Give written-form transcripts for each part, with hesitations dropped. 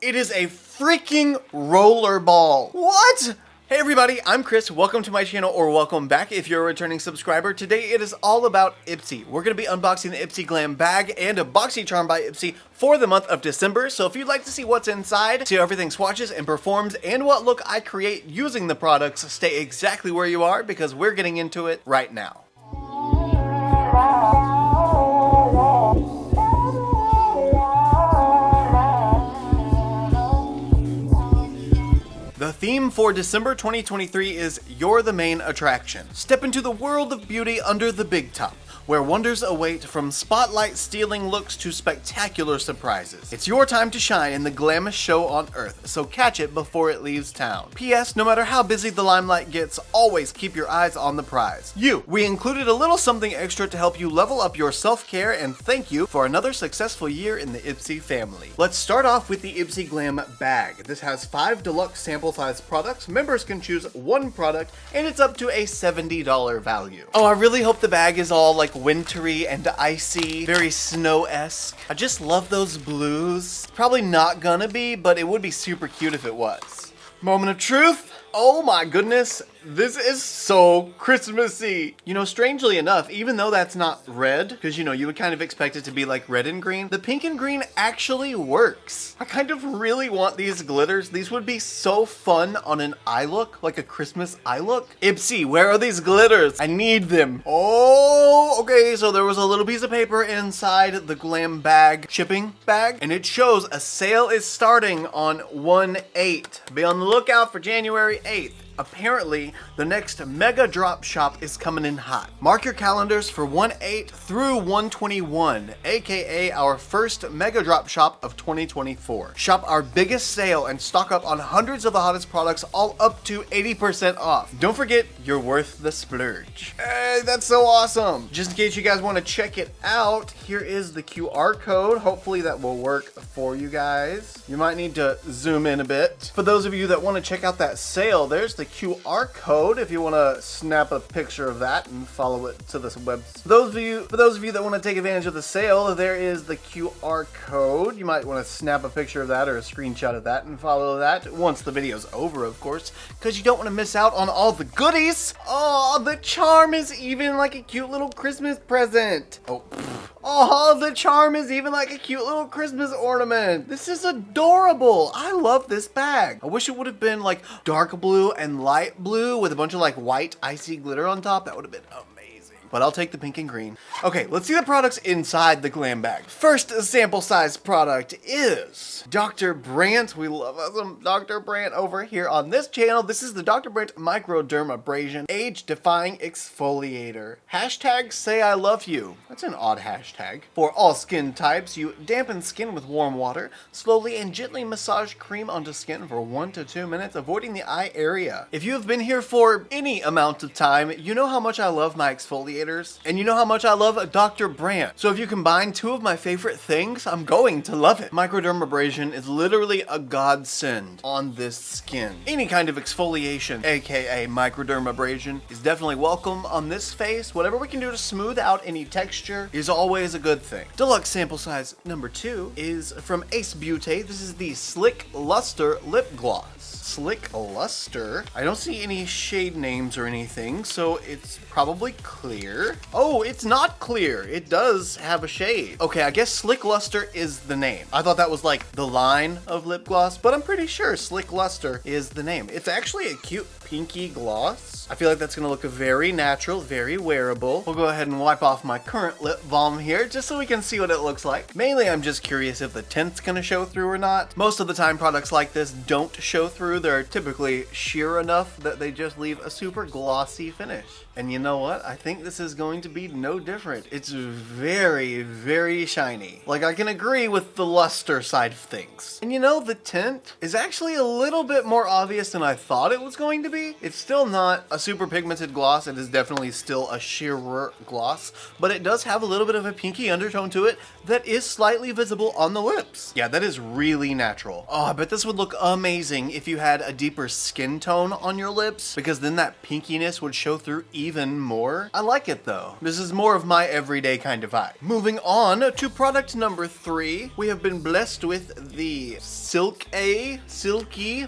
It is a freaking rollerball. What? Hey everybody, I'm Chris. Welcome to my channel, or welcome back if you're a returning subscriber. Today it is all about IPSY. We're going to be unboxing the IPSY Glam Bag and a Boxy Charm by IPSY for the month of December. So if you'd like to see what's inside, see how everything swatches and performs, and what look I create using the products, stay exactly where you are because we're getting into it right now. The theme for December 2023 is You're the Main Attraction. Step into the world of beauty under the big top, where wonders await from spotlight-stealing looks to spectacular surprises. It's your time to shine in the glamorous show on Earth, so catch it before it leaves town. P.S. No matter how busy the limelight gets, always keep your eyes on the prize. We included a little something extra to help you level up your self-care and thank you for another successful year in the IPSY family. Let's start off with the IPSY Glam Bag. This has 5 deluxe sample-sized products. Members can choose one product, and it's up to a $70 value. Oh, I really hope the bag is all like wintry and icy, very snow-esque. I just love those blues. Probably not gonna be, but it would be super cute if it was. Moment of truth. Oh my goodness, this is so Christmassy. You know, strangely enough, even though that's not red, because you know, you would kind of expect it to be like red and green, the pink and green actually works. I kind of really want these glitters. These would be so fun on an eye look, like a Christmas eye look. IPSY, where are these glitters? I need them. Oh, okay, so there was a little piece of paper inside the Glam Bag shipping bag, and it shows a sale is starting on 1/8. Be on the lookout for January 8th. Apparently, the next mega drop shop is coming in hot. Mark your calendars for 1/8 through 1/21, aka our first mega drop shop of 2024. Shop our biggest sale and stock up on hundreds of the hottest products, all up to 80% off. Don't forget, you're worth the splurge. Hey, that's so awesome. Just in case you guys want to check it out, here is the QR code. Hopefully that will work for you guys. You might need to zoom in a bit. For those of you that want to check out that sale, there's the QR code if you want to snap a picture of that and follow it to this web. For those of you that want to take advantage of the sale, there is the QR code. You might want to snap a picture of that or a screenshot of that and follow that once the video's over, of course, because you don't want to miss out on all the goodies. Oh, the charm is even like a cute little Christmas present. Oh, the charm is even like a cute little Christmas ornament. This is adorable. I love this bag. I wish it would have been like dark blue and light blue with a bunch of like white icy glitter on top. That would have been amazing. But I'll take the pink and green. Okay, let's see the products inside the Glam Bag. First sample size product is Dr. Brandt. We love some Dr. Brandt over here on this channel. This is the Dr. Brandt Microdermabrasion Age Defying Exfoliator. Hashtag say I love you. That's an odd hashtag. For all skin types, you dampen skin with warm water, slowly and gently massage cream onto skin for 1 to 2 minutes, avoiding the eye area. If you have been here for any amount of time, you know how much I love my exfoliators, and you know how much I love Dr. Brandt. So if you combine two of my favorite things, I'm going to love it. Microdermabrasion is literally a godsend on this skin. Any kind of exfoliation, aka microdermabrasion, is definitely welcome on this face. Whatever we can do to smooth out any texture is always a good thing. Deluxe sample size number 2 is from Ace Beauté. This is the Slick Luster Lip Gloss. Slick Luster. I don't see any shade names or anything, so it's probably clear. Oh, it's not clear. It does have a shade. Okay, I guess Slick Luster is the name. I thought that was like the line of lip gloss, but I'm pretty sure Slick Luster is the name. It's actually a cute pinky gloss. I feel like that's gonna look very natural, very wearable. We'll go ahead and wipe off my current lip balm here just so we can see what it looks like. Mainly, I'm just curious if the tint's gonna show through or not. Most of the time, products like this don't show through. They're typically sheer enough that they just leave a super glossy finish. And you know what? I think this is going to be no different. It's very, very shiny. Like, I can agree with the luster side of things. And you know, the tint is actually a little bit more obvious than I thought it was going to be. It's still not a super pigmented gloss. It is definitely still a sheerer gloss, but it does have a little bit of a pinky undertone to it that is slightly visible on the lips. Yeah, that is really natural. Oh, I bet this would look amazing if you had a deeper skin tone on your lips, because then that pinkiness would show through even more. I like it though. This is more of my everyday kind of eye. Moving on to product number 3, we have been blessed with the Silky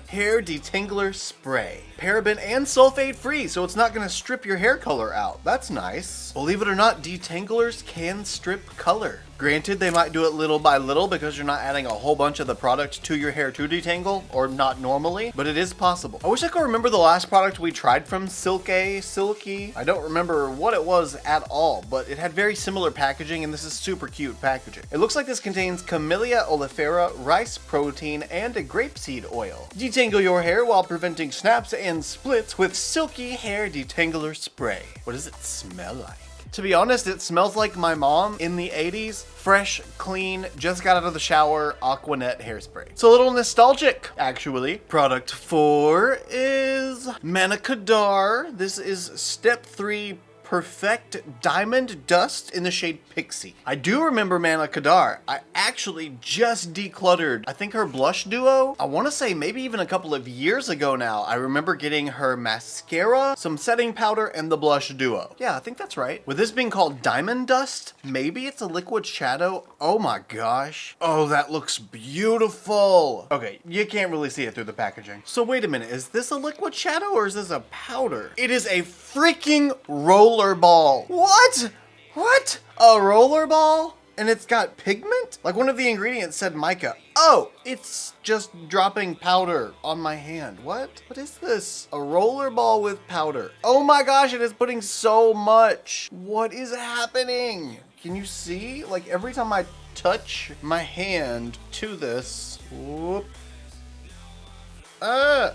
Hair Detangler Spray. Paraben and sulfate free, so it's not gonna strip your hair color out. That's nice. Believe it or not, detanglers can strip color. Granted, they might do it little by little because you're not adding a whole bunch of the product to your hair to detangle, or not normally, but it is possible. I wish I could remember the last product we tried from Silky. I don't remember what it was at all, but it had very similar packaging, and this is super cute packaging. It looks like this contains Camellia oleifera, rice protein, and a grapeseed oil. Detangle your hair while preventing snaps and splits with Silky Hair Detangler Spray. What does it smell like? To be honest, it smells like my mom in the 80s. Fresh, clean, just got out of the shower, Aquanet hairspray. It's a little nostalgic, actually. Product 4 is Manicadar. This is step 3 Perfect Diamond Dust in the shade Pixie. I do remember Manicadar. I actually just decluttered, I think her blush duo. I want to say maybe even a couple of years ago now. I remember getting her mascara, some setting powder, and the blush duo. Yeah, I think that's right. With this being called Diamond Dust, maybe it's a liquid shadow. Oh my gosh. Oh, that looks beautiful. Okay, you can't really see it through the packaging. So wait a minute, is this a liquid shadow or is this a powder? It is a freaking roller ball. What? What? A roller ball? And it's got pigment? Like one of the ingredients said mica. Oh, it's just dropping powder on my hand. What? What is this? A roller ball with powder. Oh my gosh, it is putting so much. What is happening? Can you see? Like every time I touch my hand to this, whoop.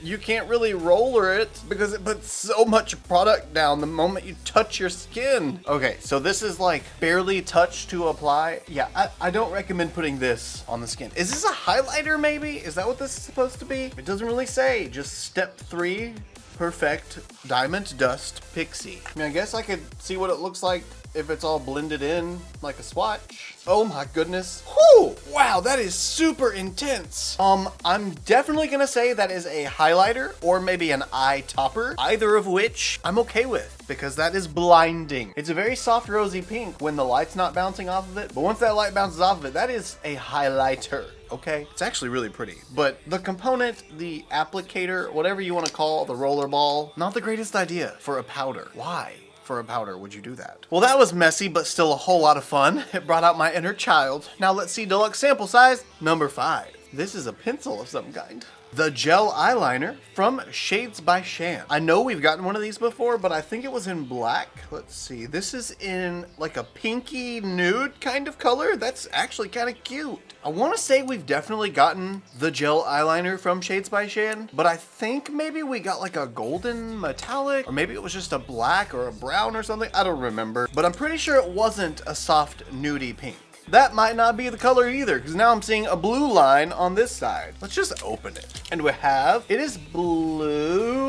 You can't really roller it because it puts so much product down the moment you touch your skin. Okay, so this is like barely touch to apply. Yeah, I don't recommend putting this on the skin. Is this a highlighter maybe? Is that what this is supposed to be? It doesn't really say, just step 3, Perfect Diamond Dust Pixie. I mean, I guess I could see what it looks like if it's all blended in like a swatch. Oh my goodness. Whew! Wow, that is super intense. I'm definitely gonna say that is a highlighter or maybe an eye topper, either of which I'm okay with because that is blinding. It's a very soft rosy pink when the light's not bouncing off of it, but once that light bounces off of it, that is a highlighter. Okay, it's actually really pretty, but the component, the applicator, whatever you want to call the roller ball, not the greatest idea for a powder. Why? For a powder would you do that? Well, that was messy, but still a whole lot of fun. It brought out my inner child. Now let's see deluxe sample size number 5. This is a pencil of some kind. The gel eyeliner from Shades by Shan. I know we've gotten one of these before, but I think it was in black. Let's see. This is in like a pinky nude kind of color. That's actually kind of cute. I want to say we've definitely gotten the gel eyeliner from Shades by Shan, but I think maybe we got like a golden metallic, or maybe it was just a black or a brown or something. I don't remember, but I'm pretty sure it wasn't a soft nudie pink. That might not be the color either, because now I'm seeing a blue line on this side. Let's just open it. And we have, it is blue-green?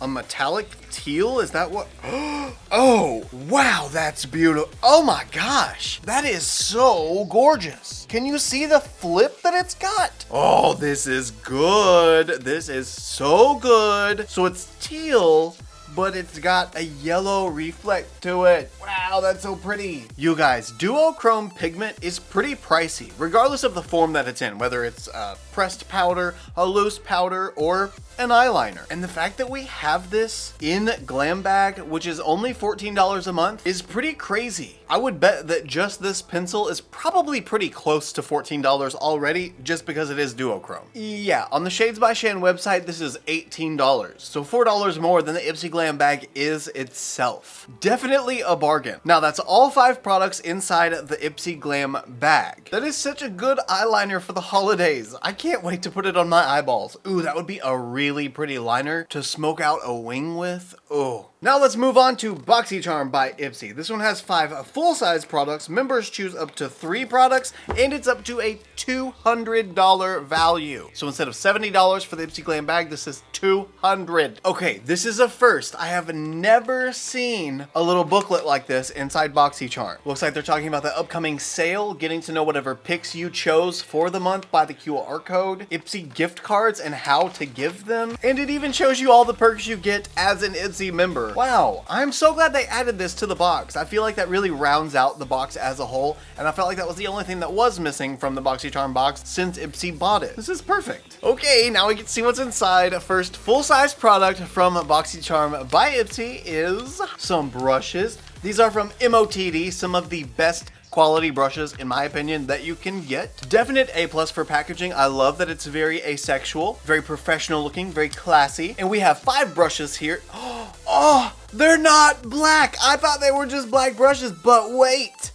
A metallic teal, is that what? Oh, wow, that's beautiful. Oh my gosh, that is so gorgeous. Can you see the flip that it's got? Oh, this is good. This is so good. So it's teal, but it's got a yellow reflect to it. Wow, that's so pretty. You guys, duochrome pigment is pretty pricey, regardless of the form that it's in, whether it's a pressed powder, a loose powder, or an eyeliner. And the fact that we have this in Glam Bag, which is only $14 a month, is pretty crazy. I would bet that just this pencil is probably pretty close to $14 already, just because it is duochrome. Yeah, on the Shades by Shan website, this is $18, so $4 more than the IPSY Glam Bag is itself. Definitely a bargain. Now that's all 5 products inside the IPSY Glam Bag. That is such a good eyeliner for the holidays. I can't wait to put it on my eyeballs. Ooh, that would be a really pretty liner to smoke out a wing with. Oh. Now let's move on to Boxycharm by IPSY. This one has 5 full-size products. Members choose up to 3 products, and it's up to a $200 value. So instead of $70 for the IPSY Glam Bag, this is $200. Okay, this is a first. first. I have never seen a little booklet like this inside Boxycharm. Looks like they're talking about the upcoming sale, getting to know whatever picks you chose for the month by the QR code, IPSY gift cards and how to give them, and it even shows you all the perks you get as an IPSY member. Wow, I'm so glad they added this to the box. I feel like that really rounds out the box as a whole, and I felt like that was the only thing that was missing from the Boxycharm box since IPSY bought it. This is perfect. Okay, now we can see what's inside. First full-size product from Boxycharm by IPSY is some brushes. These are from MOTD, some of the best quality brushes, in my opinion, that you can get. Definite A+ for packaging. I love that it's very asexual, very professional looking, very classy. And we have 5 brushes here. Oh, they're not black. I thought they were just black brushes, but wait.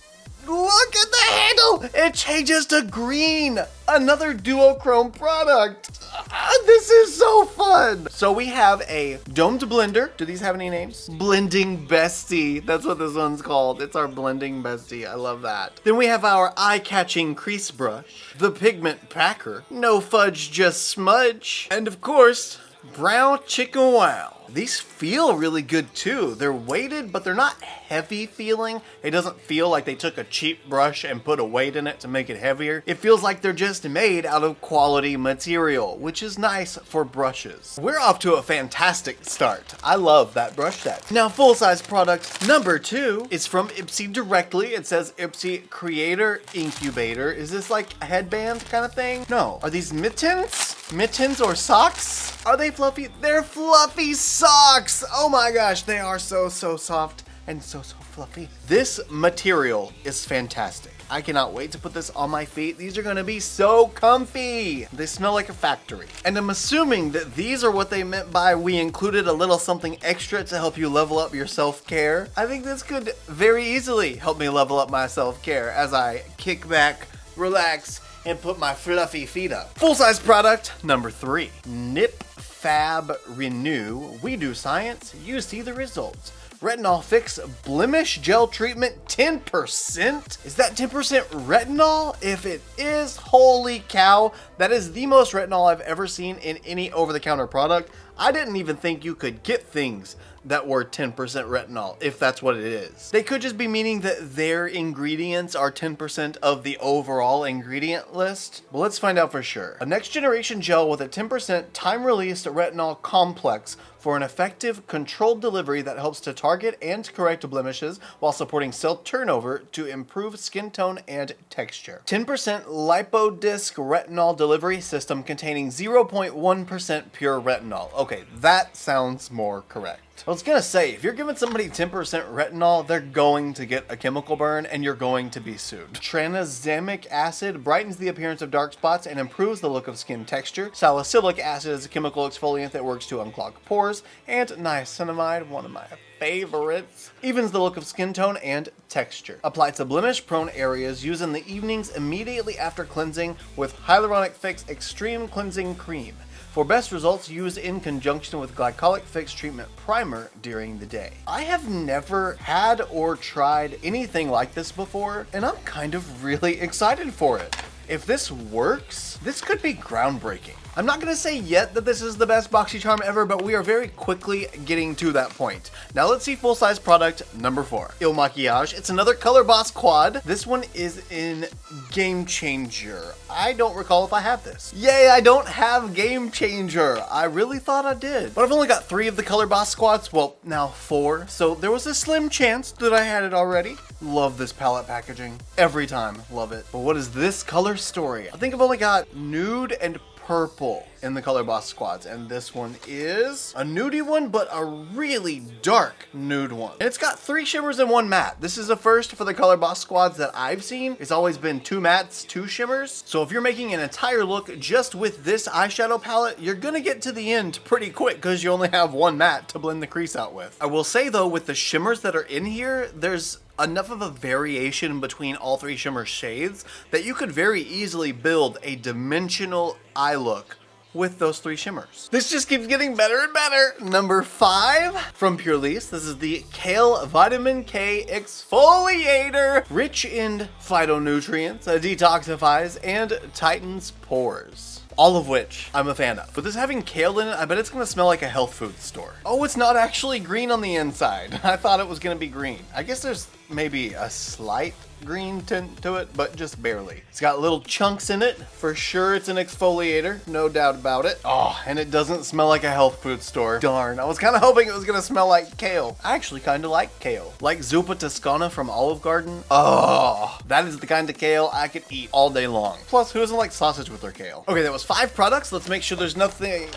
Look at the handle! It changes to green! Another duochrome product! This is so fun! So we have a domed blender. Do these have any names? Blending Bestie. That's what this one's called. It's our blending bestie. I love that. Then we have our eye-catching crease brush. The pigment packer. No fudge, just smudge. And of course, brown chicken wow. These feel really good too. They're weighted, but they're not heavy feeling. It doesn't feel like they took a cheap brush and put a weight in it to make it heavier. It feels like they're just made out of quality material, which is nice for brushes. We're off to a fantastic start. I love that brush set. Now, full-size product number 2 is from IPSY directly. It says IPSY Creator Incubator. Is this like a headband kind of thing? No. Are these mittens? Mittens or socks? Are they fluffy? They're fluffy socks! Oh my gosh, they are so soft and so fluffy. This material is fantastic. I cannot wait to put this on my feet. These are gonna be so comfy. They smell like a factory. And I'm assuming that these are what they meant by we included a little something extra to help you level up your self-care. I think this could very easily help me level up my self-care as I kick back, relax, and put my fluffy feet up. Full-size product number 3. Nip Fab Renew. We do science, you see the results. Retinol Fix Blemish Gel Treatment 10%? Is that 10% retinol? If it is, holy cow, that is the most retinol I've ever seen in any over-the-counter product. I didn't even think you could get things that were 10% retinol, if that's what it is. They could just be meaning that their ingredients are 10% of the overall ingredient list. Well, let's find out for sure. A next generation gel with a 10% time-released retinol complex for an effective controlled delivery that helps to target and correct blemishes while supporting cell turnover to improve skin tone and texture. 10% lipodisc retinol delivery system containing 0.1% pure retinol. Okay, that sounds more correct. I was gonna say, if you're giving somebody 10% retinol, they're going to get a chemical burn and you're going to be sued. Tranexamic acid brightens the appearance of dark spots and improves the look of skin texture. Salicylic acid is a chemical exfoliant that works to unclog pores. And niacinamide, one of my favorites, evens the look of skin tone and texture. Applied to blemish-prone areas, use in the evenings immediately after cleansing with Hyaluronic Fix Extreme Cleansing Cream. For best results, use in conjunction with Glycolic Fix Treatment Primer during the day. I have never had or tried anything like this before, and I'm kind of really excited for it. If this works, this could be groundbreaking. I'm not gonna say yet that this is the best Boxycharm ever, but we are very quickly getting to that point. Now let's see full-size product number 4. Il Maquillage. It's another Color Boss quad. This one is in Game Changer. I don't recall if I have this. Yay, I don't have Game Changer. I really thought I did. But I've only got 3 of the Color Boss squads. Well, now 4. So there was a slim chance that I had it already. Love this palette packaging. Every time, love it. But what is this color story? I think I've only got nude and purple in the Color Boss squads, and this one is a nudie one, but a really dark nude one. And it's got 3 shimmers and 1 matte. This is a first for the Color Boss squads that I've seen. It's always been 2 mattes, 2 shimmers. So if you're making an entire look just with this eyeshadow palette, you're gonna get to the end pretty quick because you only have 1 matte to blend the crease out with. I will say though, with the shimmers that are in here, there's enough of a variation between all 3 shimmer shades that you could very easily build a dimensional eye look with those 3 shimmers. This just keeps getting better and better. Number 5 from Purlisse. This is the Kale Vitamin K Exfoliator. Rich in phytonutrients, detoxifies and tightens pores. all of which I'm a fan of. With this having kale in it, I bet it's gonna smell like a health food store. Oh, it's not actually green on the inside. I thought it was gonna be green. I guess there's maybe a slight green tint to it, but just barely. It's got little chunks in it. For sure it's an exfoliator, no doubt about it. Oh, and it doesn't smell like a health food store. Darn, I was kind of hoping it was gonna smell like kale. I actually kind of like kale. Like Zuppa Toscana from Olive Garden. Oh, that is the kind of kale I could eat all day long. Plus, who doesn't like sausage with their kale? Okay, that was 5 products. Let's make sure there's nothing...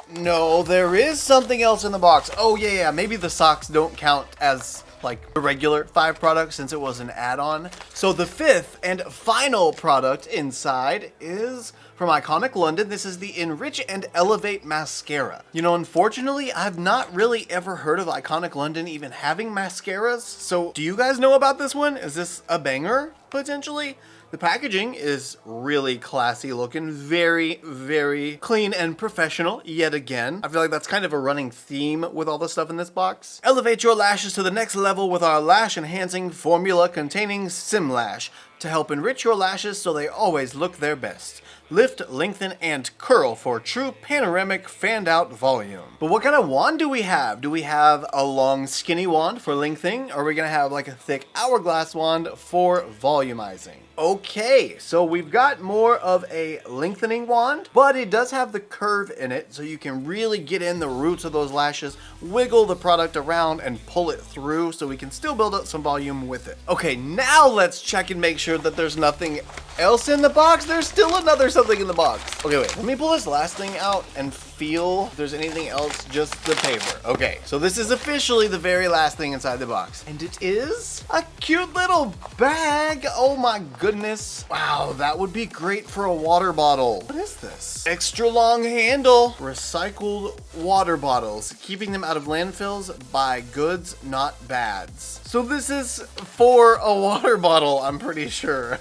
No, there is something else in the box. Oh yeah, maybe the socks don't count as like the regular 5 products since it was an add-on. So the 5th and final product inside is from Iconic London. This is the Enrich and Elevate Mascara. You know, unfortunately, I've not really ever heard of Iconic London even having mascaras. So do you guys know about this one? Is this a banger, potentially? The packaging is really classy looking, very, very clean and professional yet again. I feel like that's kind of a running theme with all the stuff in this box. Elevate your lashes to the next level with our lash enhancing formula containing Simlash to help enrich your lashes so they always look their best. Lift, lengthen, and curl for true panoramic fanned out volume. But what kind of wand do we have? Do we have a long skinny wand for lengthening? Or are we gonna have like a thick hourglass wand for volumizing? Okay, so we've got more of a lengthening wand, but it does have the curve in it, so you can really get in the roots of those lashes, wiggle the product around, and pull it through so we can still build up some volume with it. Okay, now let's check and make sure that there's nothing else in the box. There's still another something in the box. Okay, wait, let me pull this last thing out and feel if there's anything else, just the paper. Okay, so this is officially the very last thing inside the box, and it is a cute little bag. Oh my goodness. Wow, that would be great for a water bottle. What is this? Extra long handle. Recycled water bottles, keeping them out of landfills by goods, not bads. So this is for a water bottle, I'm pretty sure.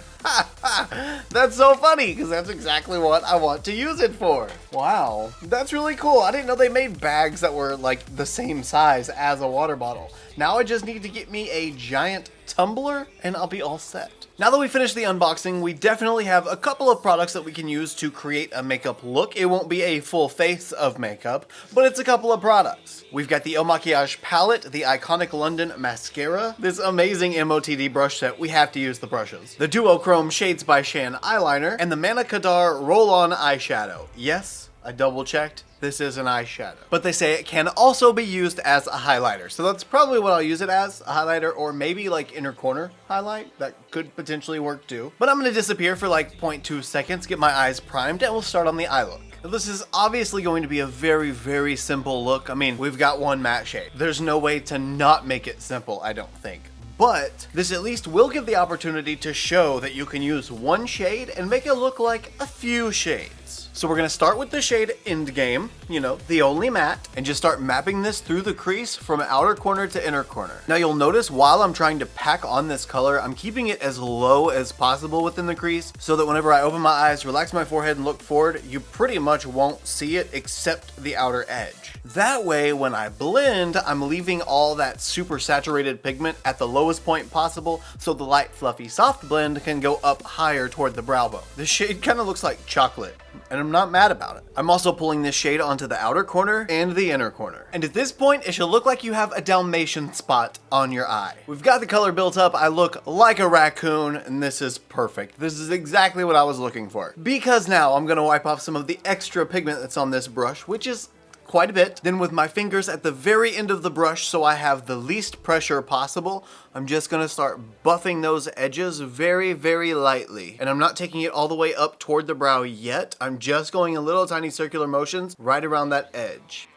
That's so funny because that's exactly what I want to use it for. Wow, that's really cool. I didn't know they made bags that were like the same size as a water bottle. Now I just need to get me a giant tumbler and I'll be all set. Now that we finished the unboxing, we definitely have a couple of products that we can use to create a makeup look. It won't be a full face of makeup, but it's a couple of products. We've got the Eau Maquillage palette, the Iconic London mascara, this amazing MOTD brush set. We have to use the brushes. The Duochrome Shades by Shan eyeliner, and the Manna Kadar roll-on eyeshadow. Yes, I double checked. This is an eyeshadow. But they say it can also be used as a highlighter. So that's probably what I'll use it as, a highlighter, or maybe like inner corner highlight. That could potentially work too. But I'm gonna disappear for like 0.2 seconds, get my eyes primed, and we'll start on the eye look. Now, this is obviously going to be a very, very simple look. I mean, we've got one matte shade. There's no way to not make it simple, I don't think. But this at least will give the opportunity to show that you can use one shade and make it look like a few shades. So we're gonna start with the shade Endgame, you know, the only matte, and just start mapping this through the crease from outer corner to inner corner. Now you'll notice while I'm trying to pack on this color, I'm keeping it as low as possible within the crease so that whenever I open my eyes, relax my forehead, and look forward, you pretty much won't see it except the outer edge. That way, when I blend, I'm leaving all that super saturated pigment at the lowest point possible so the light, fluffy, soft blend can go up higher toward the brow bone. This shade kind of looks like chocolate, and I'm not mad about it. I'm also pulling this shade onto the outer corner and the inner corner. And at this point, it should look like you have a Dalmatian spot on your eye. We've got the color built up. I look like a raccoon, and this is perfect. This is exactly what I was looking for. Because now I'm gonna wipe off some of the extra pigment that's on this brush, which is quite a bit. Then with my fingers at the very end of the brush so I have the least pressure possible, I'm just gonna start buffing those edges very, very lightly. And I'm not taking it all the way up toward the brow yet. I'm just going a little tiny circular motions right around that edge.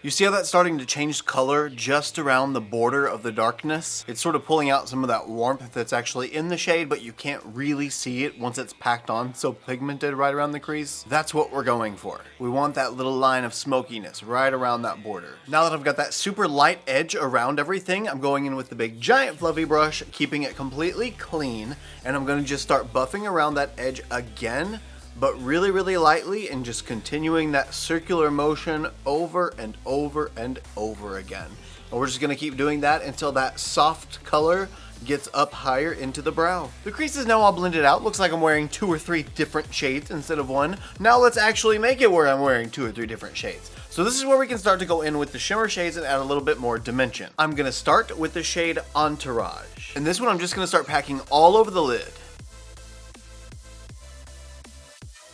You see how that's starting to change color just around the border of the darkness? It's sort of pulling out some of that warmth that's actually in the shade, but you can't really see it once it's packed on so pigmented right around the crease. That's what we're going for. We want that little line of smokiness right around that border. Now that I've got that super light edge around everything, I'm going in with the big giant fluffy brush, keeping it completely clean, and I'm gonna just start buffing around that edge again, but really, really lightly, and just continuing that circular motion over and over and over again. And we're just gonna keep doing that until that soft color gets up higher into the brow. The crease is now all blended out. Looks like I'm wearing 2 or 3 different shades instead of one. Now let's actually make it where I'm wearing 2 or 3 different shades. So this is where we can start to go in with the shimmer shades and add a little bit more dimension. I'm gonna start with the shade Entourage. And this one I'm just gonna start packing all over the lid.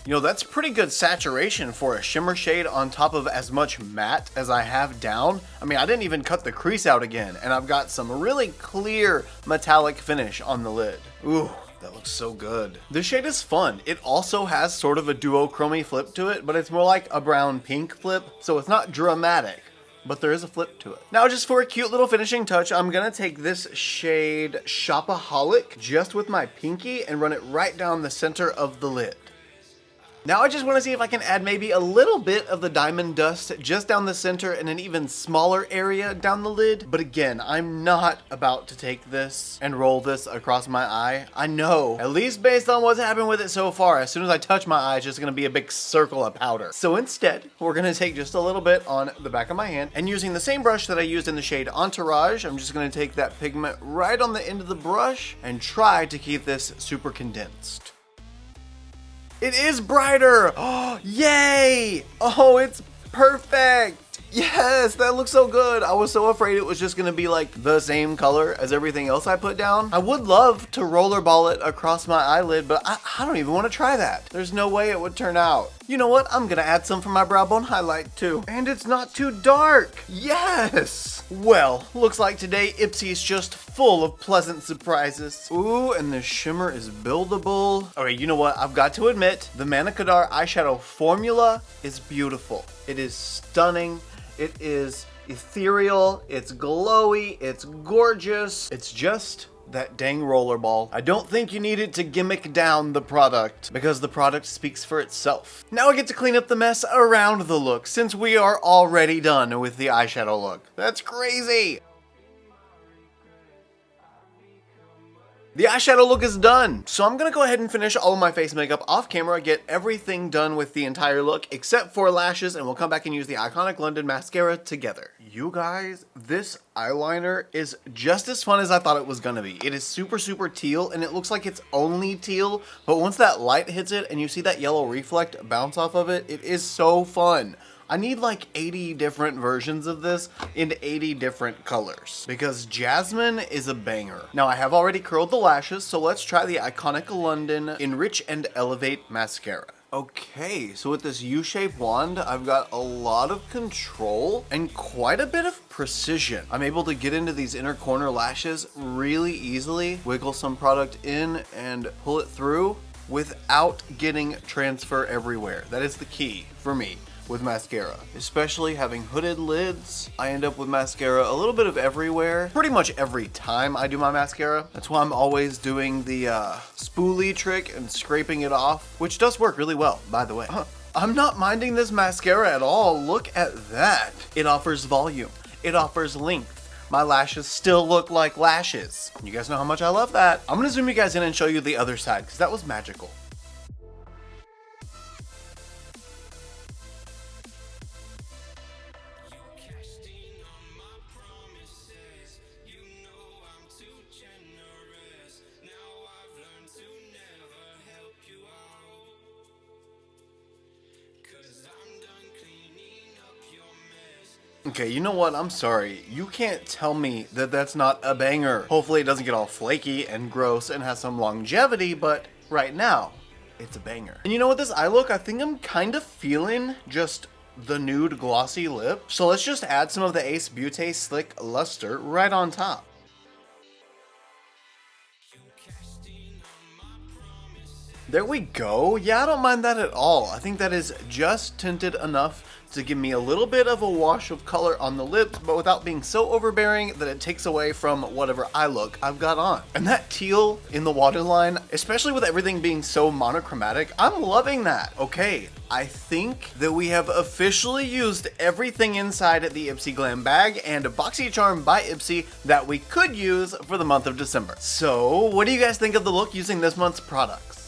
You know, that's pretty good saturation for a shimmer shade on top of as much matte as I have down. I mean, I didn't even cut the crease out again, and I've got some really clear metallic finish on the lid. Ooh, that looks so good. This shade is fun. It also has sort of a duochrome flip to it, but it's more like a brown pink flip, so it's not dramatic, but there is a flip to it. Now, just for a cute little finishing touch, I'm gonna take this shade Shopaholic just with my pinky and run it right down the center of the lid. Now I just want to see if I can add maybe a little bit of the diamond dust just down the center and an even smaller area down the lid. But again, I'm not about to take this and roll this across my eye. I know, at least based on what's happened with it so far, as soon as I touch my eye, it's just going to be a big circle of powder. So instead, we're going to take just a little bit on the back of my hand, and using the same brush that I used in the shade Entourage, I'm just going to take that pigment right on the end of the brush and try to keep this super condensed. It is brighter! Oh, yay! Oh, it's perfect! Yes, that looks so good. I was so afraid it was just gonna be like the same color as everything else I put down. I would love to rollerball it across my eyelid, but I don't even want to try that. There's no way it would turn out. You know what? I'm gonna add some for my brow bone highlight too. And it's not too dark. Yes! Well, looks like today IPSY is just full of pleasant surprises. Ooh, and the shimmer is buildable. Okay, you know what? I've got to admit, the Manicadar eyeshadow formula is beautiful. It is stunning. It is ethereal. It's glowy. It's gorgeous. It's just that dang rollerball. I don't think you needed to gimmick down the product because the product speaks for itself. Now I get to clean up the mess around the look since we are already done with the eyeshadow look. That's crazy. The eyeshadow look is done, so I'm gonna go ahead and finish all of my face makeup off camera, get everything done with the entire look except for lashes, and we'll come back and use the Iconic London mascara together. You guys, this eyeliner is just as fun as I thought it was gonna be. It is super, super teal, and it looks like it's only teal, but once that light hits it and you see that yellow reflect bounce off of it, it is so fun. I need like 80 different versions of this in 80 different colors because Jasmine is a banger. Now I have already curled the lashes, so let's try the Iconic London Enrich and Elevate Mascara. Okay, so with this U-shaped wand, I've got a lot of control and quite a bit of precision. I'm able to get into these inner corner lashes really easily, wiggle some product in and pull it through without getting transfer everywhere. That is the key for me with mascara, especially having hooded lids. I end up with mascara a little bit of everywhere, pretty much every time I do my mascara. That's why I'm always doing the spoolie trick and scraping it off, which does work really well, by the way. I'm not minding this mascara at all. Look at that. It offers volume. It offers length. My lashes still look like lashes. You guys know how much I love that. I'm gonna zoom you guys in and show you the other side because that was magical. Okay, you know what? I'm sorry. You can't tell me that that's not a banger. Hopefully it doesn't get all flaky and gross and has some longevity, but right now, it's a banger. And you know what, this eye look, I think I'm kind of feeling just the nude glossy lip. So let's just add some of the Ace Beauté Slick Luster right on top. There we go. Yeah, I don't mind that at all. I think that is just tinted enough to give me a little bit of a wash of color on the lips, but without being so overbearing that it takes away from whatever eye look I've got on. And that teal in the waterline, especially with everything being so monochromatic, I'm loving that. Okay, I think that we have officially used everything inside the IPSY Glam Bag and Boxy Charm by IPSY that we could use for the month of December. So, what do you guys think of the look using this month's products?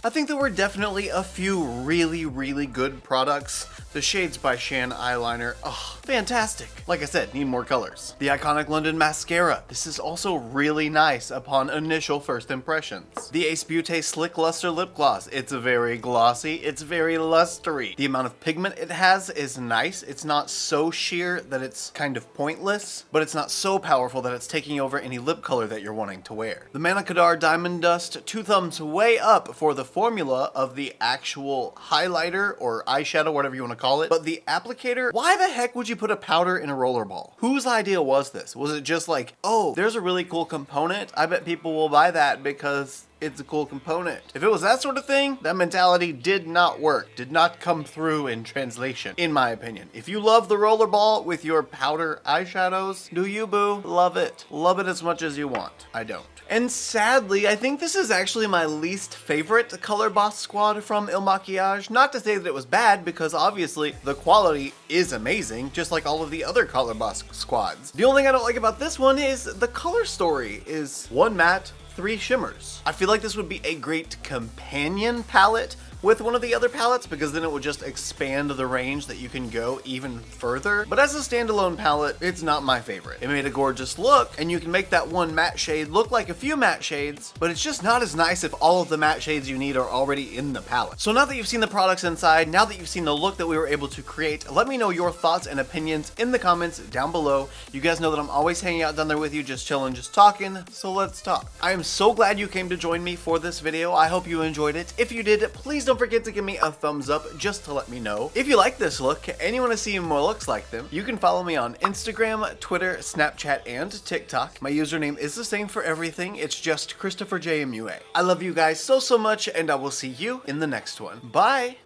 I think there were definitely a few really good products The Shades by Shan eyeliner, oh, fantastic. Like I said, need more colors. The iconic London mascara. This is also really nice upon initial first impressions. The Ace Beauté Slick Luster lip gloss. It's very glossy, it's very lustery. The amount of pigment it has is nice. It's not so sheer that it's kind of pointless, but it's not so powerful that it's taking over any lip color that you're wanting to wear. The Manicadar Diamond Dust, 2 thumbs way up for the formula of the actual highlighter or eyeshadow, whatever you want to call it. But the applicator, why the heck would you put a powder in a rollerball? Whose idea was this? Was it just like, oh, there's a really cool component, I bet people will buy that because it's a cool component? If it was that sort of thing, that mentality did not work, did not come through in translation, in my opinion. If you love the rollerball with your powder eyeshadows, do you, boo? Love it. Love it as much as you want. I don't. And sadly, I think this is actually my least favorite Color Boss squad from Il Makiage. Not to say that it was bad, because obviously the quality is amazing, just like all of the other Color Boss squads. The only thing I don't like about this one is the color story is 1 matte, 3 shimmers. I feel like this would be a great companion palette with one of the other palettes, because then it would just expand the range that you can go even further. But as a standalone palette, it's not my favorite. It made a gorgeous look, and you can make that one matte shade look like a few matte shades, but it's just not as nice if all of the matte shades you need are already in the palette. So now that you've seen the products inside, now that you've seen the look that we were able to create, let me know your thoughts and opinions in the comments down below. You guys know that I'm always hanging out down there with you, just chilling, just talking, so let's talk. I am so glad you came to join me for this video. I hope you enjoyed it. If you did, please don't forget to give me a thumbs up just to let me know. If you like this look and you want to see more looks like them, you can follow me on Instagram, Twitter, Snapchat, and TikTok. My username is the same for everything. It's just ChristopherJMUA. I love you guys so much, and I will see you in the next one. Bye!